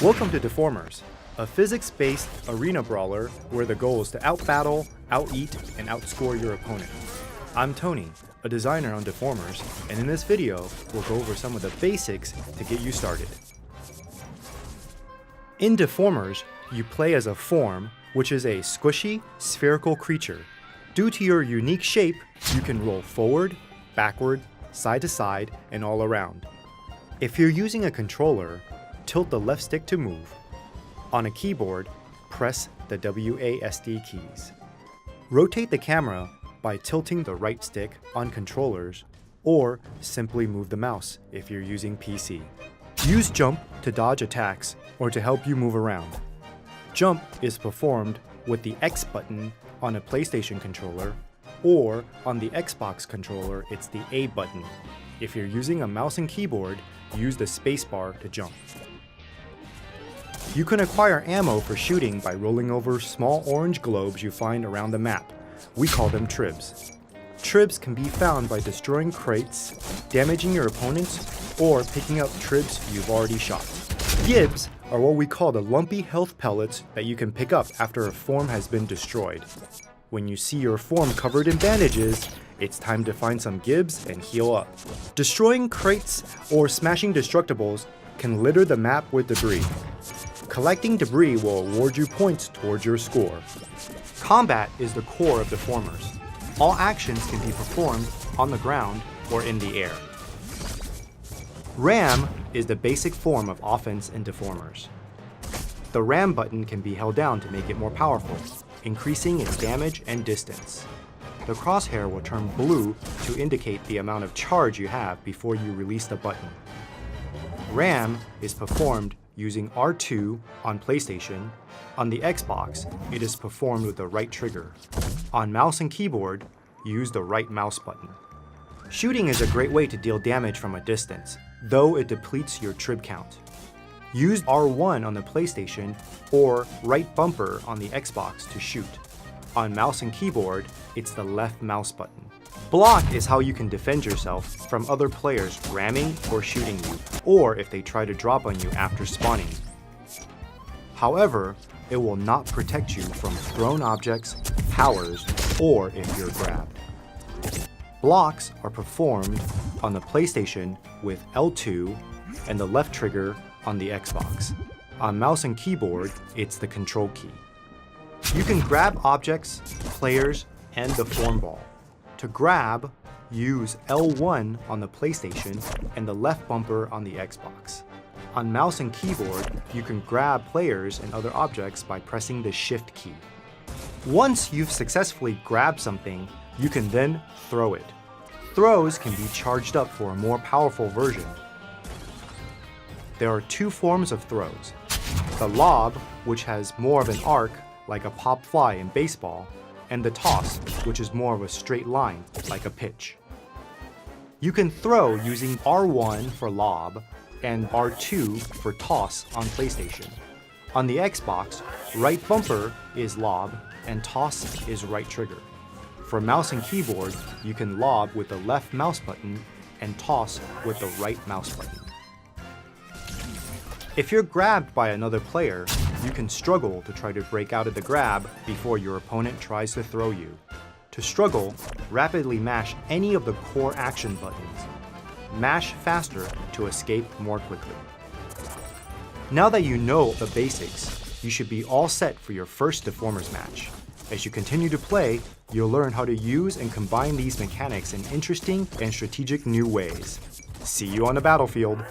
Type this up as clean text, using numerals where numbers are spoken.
Welcome to Deformers, a physics-based arena brawler where the goal is to out-battle, out-eat, and outscore your opponent. I'm Tony, a designer on Deformers, and in this video, we'll go over some of the basics to get you started. In Deformers, you play as a form, which is a squishy, spherical creature. Due to your unique shape, you can roll forward, backward, side to side, and all around. If you're using a controller, tilt the left stick to move. On a keyboard, press the WASD keys. Rotate the camera by tilting the right stick on controllers, or simply move the mouse if you're using PC. Use jump to dodge attacks or to help you move around. Jump is performed with the X button on a PlayStation controller, or on the Xbox controller, it's the A button. If you're using a mouse and keyboard, use the spacebar to jump. You can acquire ammo for shooting by rolling over small orange globes you find around the map. We call them tribs. Tribs can be found by destroying crates, damaging your opponents, or picking up tribs you've already shot. Gibs are what we call the lumpy health pellets that you can pick up after a form has been destroyed. When you see your form covered in bandages, it's time to find some gibs and heal up. Destroying crates or smashing destructibles can litter the map with debris. Collecting debris will award you points towards your score. Combat is the core of Deformers. All actions can be performed on the ground or in the air. Ram is the basic form of offense in Deformers. The Ram button can be held down to make it more powerful, increasing its damage and distance. The crosshair will turn blue to indicate the amount of charge you have before you release the button. Ram is performed using R2 on PlayStation. On the Xbox, it is performed with the right trigger. On mouse and keyboard, use the right mouse button. Shooting is a great way to deal damage from a distance, though it depletes your trib count. Use R1 on the PlayStation or right bumper on the Xbox to shoot. On mouse and keyboard, it's the left mouse button. Block is how you can defend yourself from other players ramming or shooting you, or if they try to drop on you after spawning. However, it will not protect you from thrown objects, powers, or if you're grabbed. Blocks are performed on the PlayStation with L2 and the left trigger on the Xbox. On mouse and keyboard, it's the control key. You can grab objects, players, and the form ball. To grab, use L1 on the PlayStation and the left bumper on the Xbox. On mouse and keyboard, you can grab players and other objects by pressing the Shift key. Once you've successfully grabbed something, you can then throw it. Throws can be charged up for a more powerful version. There are two forms of throws. The lob, which has more of an arc, like a pop fly in baseball, and the toss, which is more of a straight line, like a pitch. You can throw using R1 for lob and R2 for toss on PlayStation. On the Xbox, right bumper is lob and toss is right trigger. For mouse and keyboard, you can lob with the left mouse button and toss with the right mouse button. If you're grabbed by another player, you can struggle to try to break out of the grab before your opponent tries to throw you. To struggle, rapidly mash any of the core action buttons. Mash faster to escape more quickly. Now that you know the basics, you should be all set for your first Deformers match. As you continue to play, you'll learn how to use and combine these mechanics in interesting and strategic new ways. See you on the battlefield!